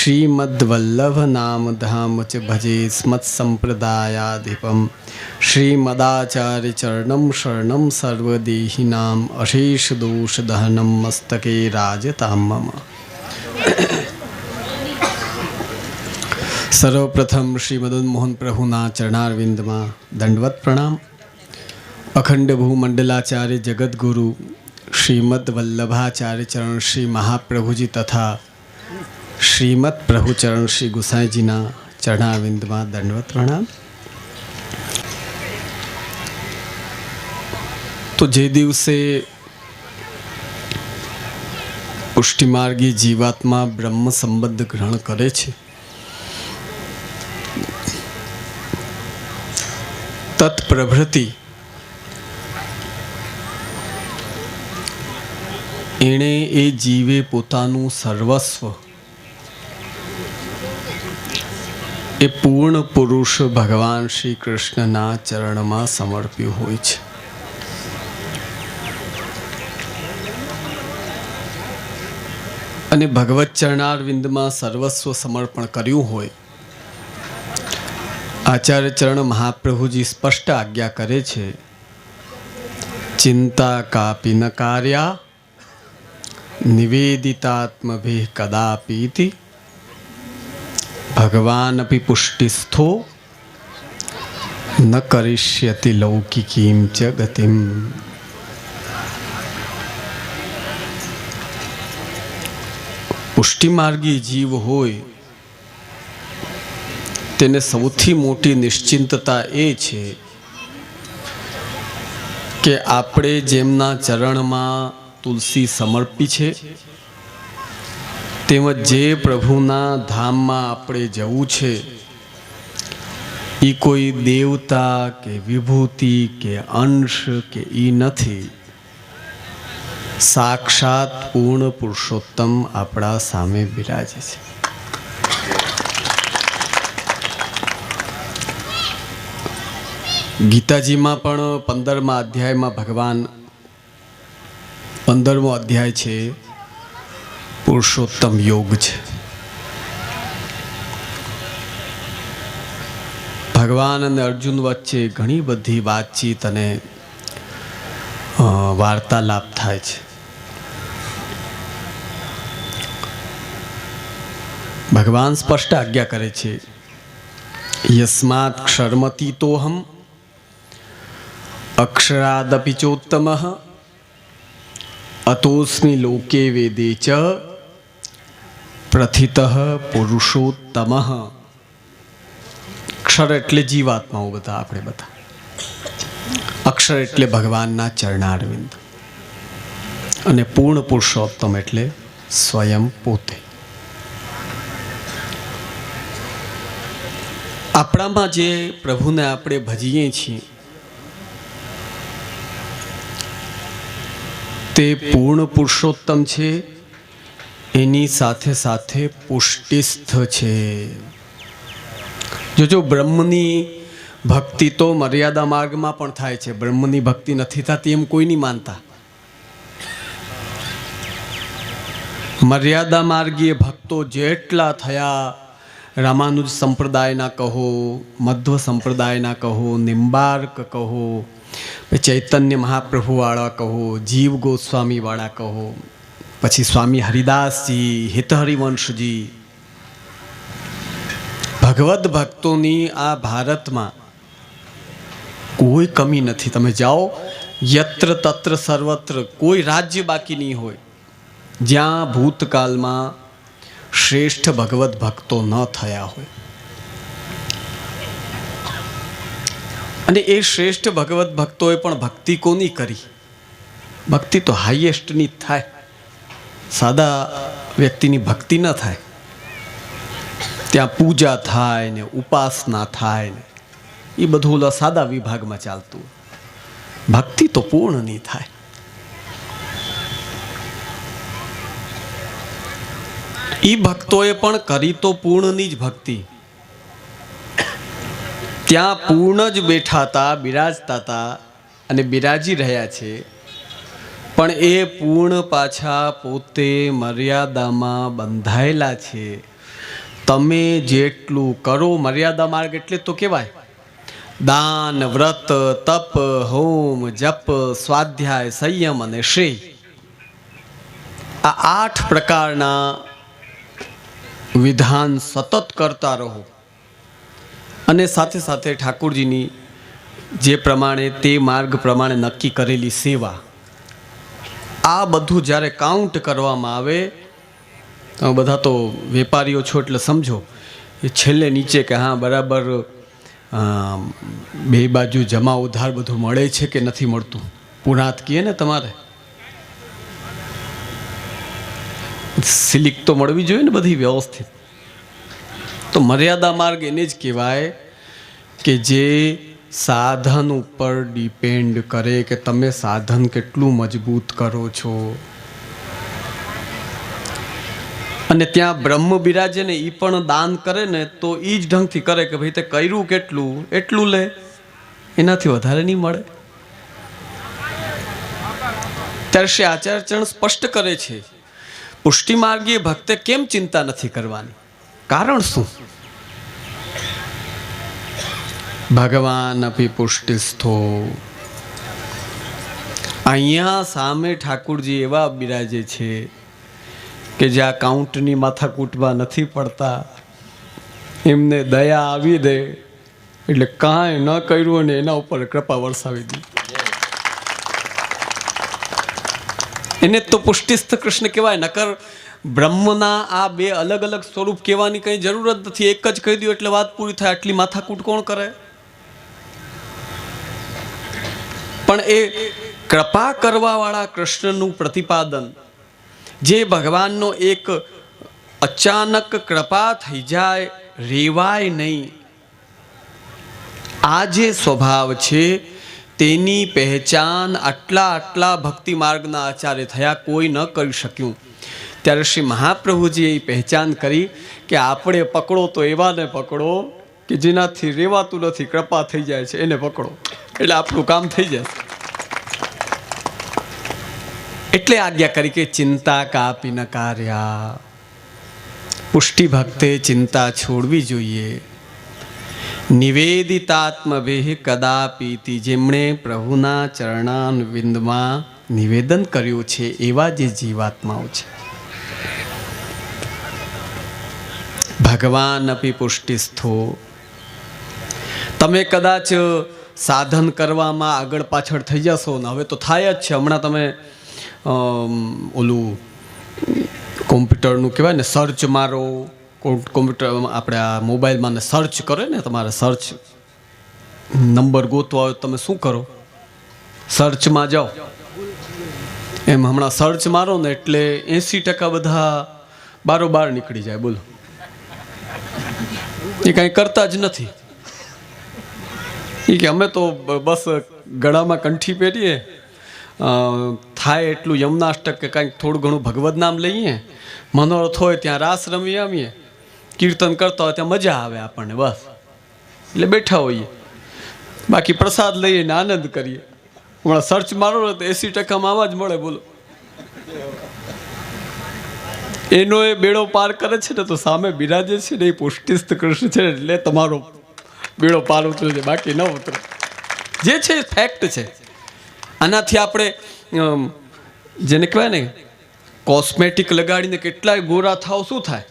श्रीमद्वल्लभ नाम धाम च भजे स्मत्संप्रदायाधिपम श्रीमदाचार्य चरणम शरणम सर्वदेहिनाम अशेष दोष दहनम मस्तके राजताम मम। सर्वप्रथम श्री मदन मोहन प्रभुना चरणारविंद में दंडवत प्रणाम। अखंड भूमंडलाचार्य जगतगुरु श्रीमद् वल्लभाचार्य चरण श्री महाप्रभुजी तथा श्रीमद् प्रभु चरण श्री गुसाई जी ना चरणारविंद में दंडवत प्रणाम। तो जे दिवसे पुष्टिमार्गी जीवात्मा ब्रह्म संबंध ग्रहण करे छे तत्प्रभृति एणे ए जीवे पोतानु सर्वस्व ए पूर्ण पुरुष भगवान श्री कृष्णना चरण में समर्प्यु होय छे। अने भगवत चरणारविंद में सर्वस्व समर्पण कर्यु होय। आचार्य चरण महाप्रभुजी स्पष्ट आज्ञा करे छे, चिंता कापि न कार्या निवेदितात्मभिः कदापीति भगवान अपि पुष्टिस्थो न करिष्यति लौकिकीं च गतिम। पुष्टिमार्गी जीव होय तेने सौथी मोटी निश्चिंतता ए छे के आपणे जेमना चरण में तुलसी समर्पी छे तेमज जे प्रभुना धाम में आपणे जवुं छे ई कोई देवता के विभूति के अंश के ई नथी, साक्षात पूर्ण पुरुषोत्तम आपणा सामे बिराजे छे। गीताजी में पण 15मा अध्याय में भगवान 15मो अध्याय छे पुरुषोत्तम योग छे। भगवान अने अर्जुन वच्चे घणी बधी बातचीत अने वार्तालाप थाय छे। भगवान स्पष्ट आज्ञा करे छे, यस्मात् क्षरमतीतोऽहम् अक्षरादपि चोत्तमः अतोस्मि लोके वेदे च प्रथितः पुरुषोत्तमः। अक्षर एटले जीवात्माओ बता आपणे बता, अक्षर एटले भगवानना चरणारविंद अने पूर्ण पुरुषोत्तम एटले स्वयं पोते। आपणामां जे प्रभुने आपणे भजीए छीए ते पूर्ण पुरुषोत्तम छे, एनी साथे साथे पुष्टिस्थ छे। जो ब्रह्मनी भक्ति तो मर्यादा मार्ग में पण थाय छे, ब्रह्मनी भक्ति नथी थती एम कोई नहीं मानता। मर्यादा मार्गीय भक्तो जेटला थया, रामानुज संप्रदायना कहो, मध्व संप्रदायना कहो, निम्बार्क कहो, चैतन्य महाप्रभु वाला कहो, जीव गोस्वामी वाला कहो, पछी स्वामी हरिदास जी, हितहरिवंश जी, भगवत भक्तोनी आ भारत में कोई कमी नहीं। तमे जाओ यत्र तत्र सर्वत्र कोई राज्य बाकी नहीं होय ज्यां भूतकाल में श्रेष्ठ भगवत भक्तो न थया होय। अने ए श्रेष्ठ भगवत भक्तोए पण भक्ति कोनी करी? भक्ति तो हाईएस्ट नी थाय, सादा व्यक्तिनी भक्ति न थाय। त्यां पूजा थाय ने उपासना थाय ने ई बधुं सादा विभाग में चालतुं, भक्ति तो पूर्ण नहीं थाय। ई भक्तोए पण करी तो पूर्णनी ज भक्ति, त्यां पूर्ण ज बेठा था, बिराजता था अने बिराजी रह्या छे, पण ए पूर्ण पाछा पोते मर्यादामां बंधायेला छे। તમે જેટલું કરો, મર્યાદા માર્ગ એટલે તો કહેવાય દાન, વ્રત, તપ, હોમ, જપ, સ્વાધ્યાય, સંયમ અને શ્રેય. આ 8 પ્રકારના વિધાન સતત કરતા રહો અને સાથે સાથે ઠાકોરજીની જે પ્રમાણે તે માર્ગ પ્રમાણે નક્કી કરેલી સેવા, આ બધું જ્યારે કાઉન્ટ કરવામાં આવે, તમે બધા તો વેપારીઓ છો એટલે સમજો, એ છેલ્લે નીચે કે હા બરાબર 2 બાજુ જમા ઉધાર બધું મળે છે કે નથી મળતું, પુરાત કહીએ ને તમારે, સિલિક તો મળવી જોઈએ ને બધી વ્યવસ્થિત. તો મર્યાદા માર્ગ એને જ કહેવાય કે જે સાધન ઉપર ડિપેન્ડ કરે કે તમે સાધન કેટલું મજબૂત કરો છો. અને ત્યાં બ્રહ્મ બિરાજે ને એ પણ દાન કરે ને તો એ જ ઢંગથી કરે કે ભાઈ તે કર્યું કેટલું એટલું લે, એનાથી વધારે નહીં મળે. ત્યારે શ્રી આચાર્યચરણ સ્પષ્ટ કરે છે પુષ્ટિ માર્ગીય ભક્તે કેમ ચિંતા નથી કરવાની, કારણ શું? ભગવાન અપી પુષ્ટિસ્થો. અહીંયા સામે ઠાકુરજી એવા બિરાજે છે કે જ્યાં કાઉન્ટની માથાકૂટમાં નથી પડતા, એમને દયા આવી દે એટલે કાંઈ ન કર્યું અને એના ઉપર કૃપા વરસાવી દી. એને તો પુષ્ટિસ્થ કૃષ્ણ કહેવાય. નકર બ્રહ્મના આ 2 અલગ અલગ સ્વરૂપ કહેવાની કંઈ જરૂર જ નથી. એક જ કહી દો એટલે વાત પૂરી થાય. આટલી માથાકૂટ કોણ કરે? પણ એ કૃપા કરવાવાળા કૃષ્ણનું પ્રતિપાદન, જે ભગવાનનો એક અચાનક કૃપા થઈ જાય, રેવાય નહીં, આ જે સ્વભાવ છે તેની પહેચાન આટલા ભક્તિ માર્ગના આચાર્ય થયા કોઈ ન કરી શક્યું. ત્યારે શ્રી મહાપ્રભુજીએ એ પહેચાન કરી કે આપણે પકડો તો એવાને પકડો કે જેનાથી રેવાતું નથી, કૃપા થઈ જાય છે એને પકડો એટલે આપણું કામ થઈ જાય. એટલે આજ્ઞા કરી કે ચિંતા કાપી ન કાર્યા. પુષ્ટિ ભક્તે ચિંતા છોડવી જોઈએ. નિવેદિતાત્મભેહ કદાપીતિ, જેમણે પ્રભુના ચરણાન વિંદમાં નિવેદન કર્યું છે એવા જે જીવાત્માઓ છે. ભગવાન અપી પુષ્ટિસ્થો. તમે કદાચ સાધન કરવામાં આગળ પાછળ થઈ જશો ને, હવે તો થાય જ છે. હમણાં તમે ઓલું કોમ્પ્યુટરનું કહેવાય ને, સર્ચ મારો, કોમ્પ્યુટર આપણે આ મોબાઈલમાં સર્ચ કરે ને, તમારે સર્ચ નંબર ગોતવા હોય તમે શું કરો? સર્ચમાં જાઓ. એમ હમણાં સર્ચ મારો ને એટલે 80% બધા બારોબાર નીકળી જાય. બોલો, એ કાંઈ કરતા જ નથી. એ કે અમે તો બસ ગળામાં કંઠી પહેરીએ, થાય એટલું યમનાષ્ટક કે કાંઈક થોડું ઘણું ભગવદ નામ લઈએ, મનોરથ હોય ત્યાં રાસ રમી આવીએ, કીર્તન કરતા હોય ત્યાં મજા આવે આપણને, બસ એટલે બેઠા હોઈએ. બાકી પ્રસાદ લઈએ ને આનંદ કરીએ. હમણાં સર્ચ મારો તો 80%માં આવા જ મળે. બોલો, એનો એ બેડો પાર કરે છે ને તો સામે બિરાજે છે ને એ પુષ્ટિસ્થ કૃષ્ણ છે એટલે તમારો બેડો પાર ઉતરે છે, બાકી ન ઉતરે. જે છે ફેક્ટ છે. આનાથી આપણે જેને કહેવાય ને કોસ્મેટિક લગાડીને કેટલાય ગોરા થાવ, શું થાય?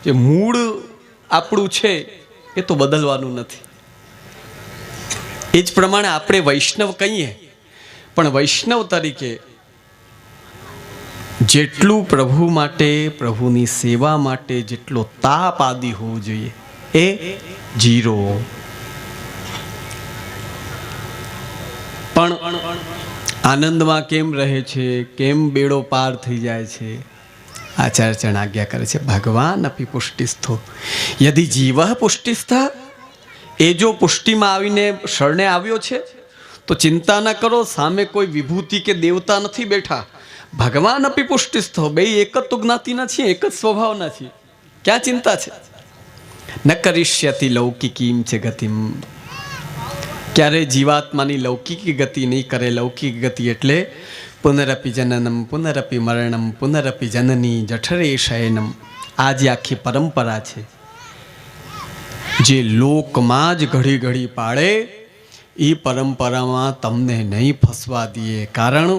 જે મૂળ આપણું છે એ તો બદલવાનું નથી. એ જ પ્રમાણે આપણે વૈષ્ણવ કહીએ, પણ વૈષ્ણવ તરીકે જેટલું પ્રભુ માટે, પ્રભુની સેવા માટે જેટલો તાપ આદિ હોવો જોઈએ એ 0. પણ આનંદમાં કેમ રહે છે, કેમ બેડો પાર થઈ જાય છે? આચાર્યચરણ આજ્ઞા કરે છે ભગવાન અપી પુષ્ટિસ્થો. યદિ જીવ પુષ્ટિસ્થ, એ જો પુષ્ટિમાં આવીને શરણે આવ્યો છે તો ચિંતા ન કરો. સામે કોઈ વિભૂતિ કે દેવતા નથી બેઠા. ભગવાન અપી પુષ્ટિસ્થો. 2 એક જ તો જ્ઞાતિના છીએ, એક જ સ્વભાવના છીએ. ક્યાં ચિંતા છે? ન કરિષ્યતિ લૌકિકીમ છે ગતિમ. ક્યારે જીવાત્માની લૌકિકી ગતિ નહીં કરે. લૌકિક ગતિ એટલે પુનરપી જનનમ, પુનરપી મરણમ, પુનરપી જનની જઠરે શયનમ. આ જે આખી પરંપરા છે જે લોકમાં જ ઘડી ઘડી પાડે એ પરંપરામાં તમને નહીં ફસવા દઈએ. કારણ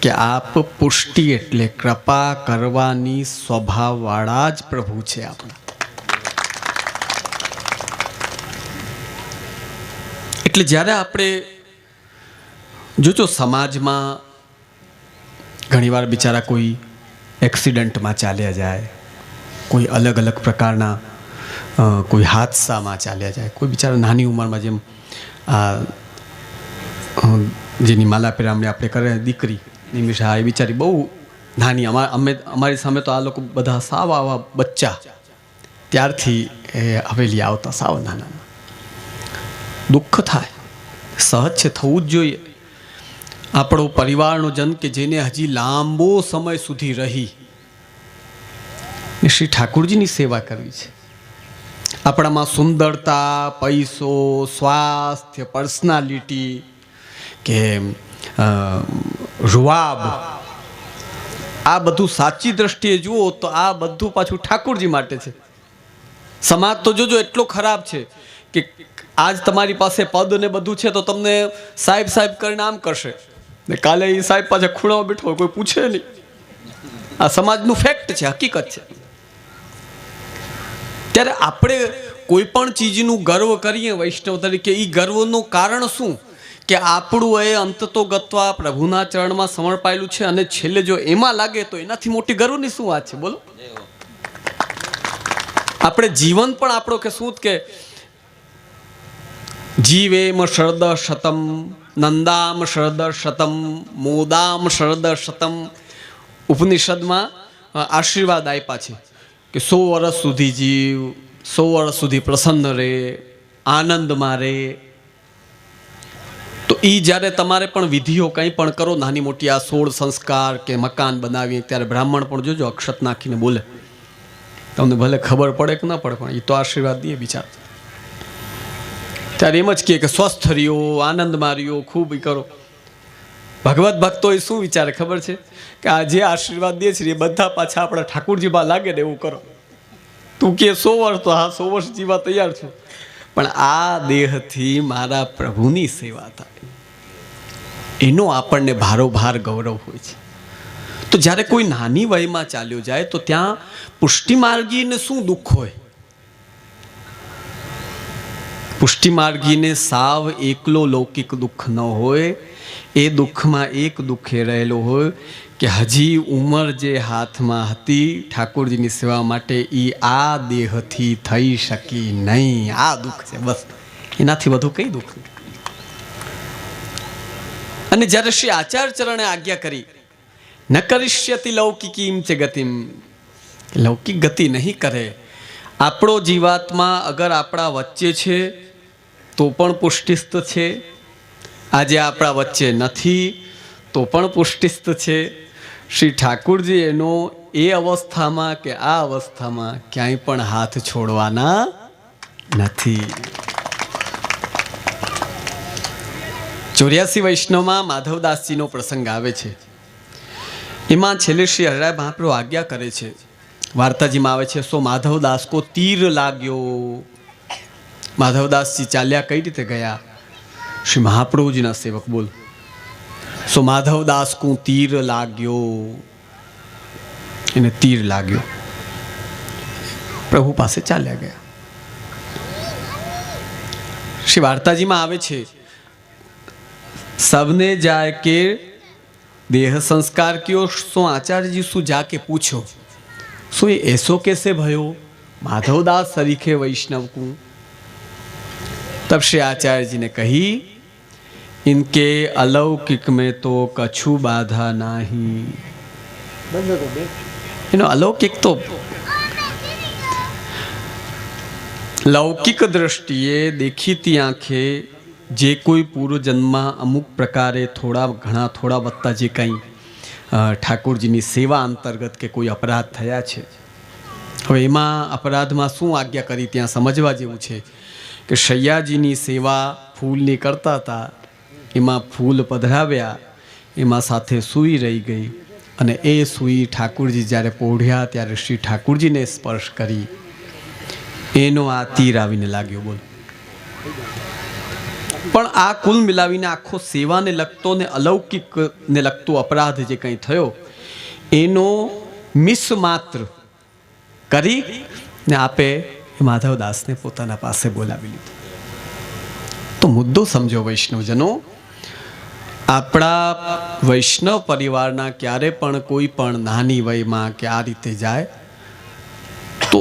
કે આપ પુષ્ટિ એટલે કૃપા કરવાની સ્વભાવવાળા જ પ્રભુ છે આપણા. એટલે જ્યારે આપણે જોજો સમાજમાં ઘણીવાર બિચારા કોઈ એક્સિડન્ટમાં ચાલ્યા જાય, કોઈ અલગ અલગ પ્રકારના કોઈ હાદસામાં ચાલ્યા જાય, કોઈ બિચારા નાની ઉંમરમાં જેમ જેની માલા પેરામણી આપણે કરે દીકરી નિમિષા, એ બિચારી બહુ નાની, અમારી સામે તો આ લોકો બધા સાવ આવા બચ્ચા ત્યારથી એ હવેલી આવતા સાવ નાના. દુઃખ થાય, સહજ છે, થવું જ જોઈએ. આપણો પરિવારનો જન કે જેને હજી લાંબો સમય સુધી રહી ને શ્રી ઠાકુરજીની સેવા કરવી છે. આપણામાં સુંદરતા, પૈસો, સ્વાસ્થ્ય, પર્સનાલિટી કે રૂવાબ, આ બધું સાચી દ્રષ્ટિએ જુઓ તો આ બધું પાછું ઠાકુરજી માટે છે. સમાજ તો જોજો એટલો ખરાબ છે કે આજ તમારી પાસે પદ ને બધું છે તો તમને સાહેબ સાહેબ કરીને આમ કરશે ને કાલે એ સાહેબ પાછા ખૂણામાં બેઠો કોઈ પૂછે નહીં. આ સમાજનું ફેક્ટ છે, હકીકત છે. ત્યારે આપણે કોઈ પણ ચીજનું ગર્વ કરીએ વૈષ્ણવ તરીકે, એ ગર્વનું કારણ શું કે આપણું એ અંતતો ગત્વા પ્રભુના ચરણમાં સમર્પાયેલું છે અને છેલ્લે જો એમાં લાગે તો એનાથી મોટી ગર્વની શું વાત છે બોલો. આપણે જીવન પણ આપણો કે શું કે જીવેમ શરદ શતમ નંદામ શરદ શતમ મોદામ શરદ શતમ ઉપનિષદમાં આશીર્વાદ આપ્યા છે કે 100 વર્ષ સુધી જીવ, 100 વર્ષ સુધી પ્રસન્ન રહે, આનંદમાં રહે. તો એ જ્યારે તમારે પણ વિધિઓ કંઈ પણ કરો, નાની મોટી આ 16 સંસ્કાર કે મકાન બનાવીએ ત્યારે બ્રાહ્મણ પણ જોજો અક્ષત નાખીને બોલે, તમને ભલે ખબર પડે કે ના પડે પણ એ તો આશીર્વાદ દે બિચારા. ત્યારે એમ જ કહે કે સ્વસ્થ રહ્યો, આનંદમાં રહ્યો, ખૂબ કરો. ભગવત ભક્તો એ શું વિચારે ખબર છે કે આ જે આશીર્વાદ દે છે એ બધા પાછા આપણા ઠાકુરજીમાં લાગે ને એવું કરો. તું કે 100 વર્ષ તો હા 100 વર્ષ જીવા તૈયાર છું, પણ આ દેહથી મારા પ્રભુની સેવા થાય એનો આપણને ભારોભાર ગૌરવ હોય છે. તો જ્યારે કોઈ નાની વયમાં ચાલ્યો જાય તો ત્યાં પુષ્ટિ માર્ગીને શું દુઃખ હોય. પુષ્ટિ માર્ગીને સાવ એકલો લૌકિક દુઃખ ન હોય, એ દુઃખમાં એક દુઃખે રહેલો હોય કે હજી ઉંમર જે હાથમાં હતી ઠાકોરજીની સેવા માટે એ આ દેહથી થઈ શકી નહીં. આ દુઃખ છે બસ, એનાથી વધુ કઈ દુઃખ નહીં. અને જ્યારે શ્રી આચાર્ય ચરણે આજ્ઞા કરી ન કરિષ્યતિ લૌકિકીમ ચ ગતિમ, લૌકિક ગતિ નહીં કરે. આપણો જીવાત્મા અગર આપણા વચ્ચે છે તો પણ પુષ્ટિસ્થ છે, આજે આપણા વચ્ચે નથી તો પણ પુષ્ટિસ્થ છે. શ્રી ઠાકુરજી એનો એ અવસ્થામાં કે આ અવસ્થામાં ક્યાંય પણ હાથ છોડવાના નથી. 84 વૈષ્ણવમાં માધવદાસજીનો પ્રસંગ આવે છે. એમાં છેલ્લે શ્રી હરિરાય મહાપ્રભુ આજ્ઞા કરે છે, વાર્તાજીમાં આવે છે, સો માધવદાસ કો તીર લાગ્યો. માધવદાસજી ચાલ્યા કઈ રીતે ગયા? શ્રી મહાપ્રભુજીના સેવક બોલ, સો માધવદાસ કો તીર લાગ્યો, એને તીર લાગ્યો, પ્રભુ પાસે ચાલ્યા ગયા. શ્રી વાર્તાજીમાં આવે છે, सबने जाके देह संस्कार कियो, सो आचार्य जी सु जाके पूछो सो ये ऐसो कैसे भयो माधवदास सरीखे वैष्णव को. तब श्री आचार्य जी ने कही, इनके अलौकिक में तो कछु बाधा नहीं. अलौकिक तो લૌકિક દ્રષ્ટિએ દેખીતી આંખે જે કોઈ પૂર્વજન્મમાં અમુક પ્રકારે થોડા વત્તા જે કંઈ ઠાકોરજીની સેવા અંતર્ગત કે કોઈ અપરાધ થયા છે, હવે એમાં અપરાધમાં શું આજ્ઞા કરી ત્યાં સમજવા જેવું છે કે શૈયાજીની સેવા ફૂલની કરતા હતા, એમાં ફૂલ પધરાવ્યા, એમાં સાથે સૂઈ રહી ગઈ અને એ સૂઈ ઠાકુરજી જ્યારે પોઢ્યા ત્યારે શ્રી ઠાકુરજીને સ્પર્શ કરી. એનો આ તીર આવીને લાગ્યો. બોલો. પણ આ કુલ મિલાવીને આખો સેવાને લગતો ને અલૌકિકને લગતો અપરાધ જે કંઈ થયો એનો મિસ માત્ર કરી ને આપે માધવદાસને પોતાના પાસે બોલાવી લીધો. તો મુદ્દો સમજો વૈષ્ણવજનો, આપણા વૈષ્ણવ પરિવારના ક્યારે પણ કોઈ પણ નાની વયમાં કે આ રીતે જાય તો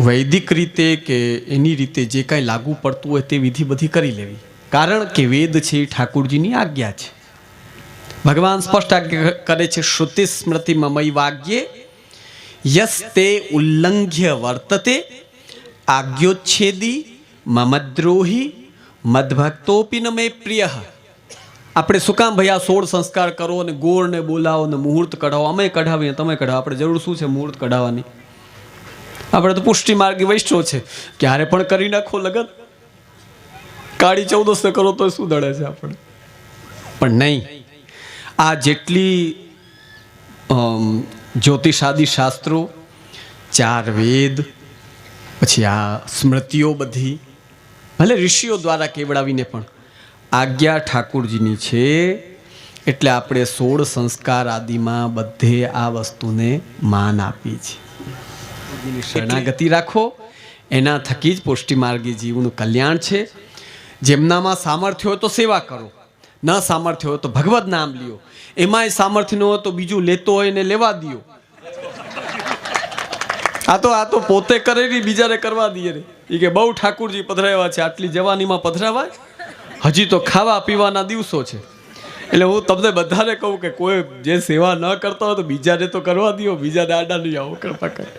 વૈદિક રીતે કે એની રીતે જે કાંઈ લાગુ પડતું હોય તે વિધિ બધી કરી લેવી. કારણ કે વેદ છે એ ઠાકુરજીની આજ્ઞા છે. ભગવાન સ્પષ્ટ આજ્ઞા કરે છે, શ્રુતિ સ્મૃતિ મમય વાગ્યે યસ્તે ઉલ્લંઘ્ય વર્તતે આજ્ઞોચ્છેદી મમદ્રોહી મદભક્તોપી ન મે પ્રિય. આપણે શું કામ ભાઈ આ 16 સંસ્કાર કરો અને ગોળને બોલાવો ને મુહૂર્ત કઢાવો? અમે કઢાવીએ, તમે કઢાવો, આપણે જરૂર શું છે મુહૂર્ત કઢાવવાની? આપણે તો પુષ્ટિ માર્ગી વૈષ્ણવ છે, ક્યારે પણ કરી નાખો લગન. કાળી 14 કરો તો શું દળે છે આપણે? પણ નહીં, આ જેટલી જ્યોતિષાદી શાસ્ત્રો, 4 વેદ, પછી આ સ્મૃતિઓ બધી ભલે ઋષિઓ દ્વારા કેવડાવીને પણ આજ્ઞા ઠાકુરજીની છે. એટલે આપણે 16 સંસ્કાર આદિમાં બધે આ વસ્તુને માન આપીએ છીએ. શરણાગતિ રાખો, એના થકી જ પુષ્ટિ માર્ગી જીવનું કલ્યાણ છે. જેમનામાં સામર્થ્ય હોય તો સેવા કરો, ન સામર્થ્ય હોય તો ભગવદ નામ લ્યો. એમાંય સામર્થ્ય ન હોય તો બીજું લેતો હોય ને લેવા દો. આ તો પોતે કરે ને બીજાને કરવા દઈએ રે. એ કે બહુ ઠાકુરજી પધરાવ્યા છે, આટલી જવાનીમાં પધરાવાય? હજી તો ખાવા પીવાના દિવસો છે. એટલે હું તમને બધાને કહું કે કોઈ જે સેવા ન કરતા હોય તો બીજાને તો કરવા દો, બીજાને આડા નહીં આવો કૃપા કરે.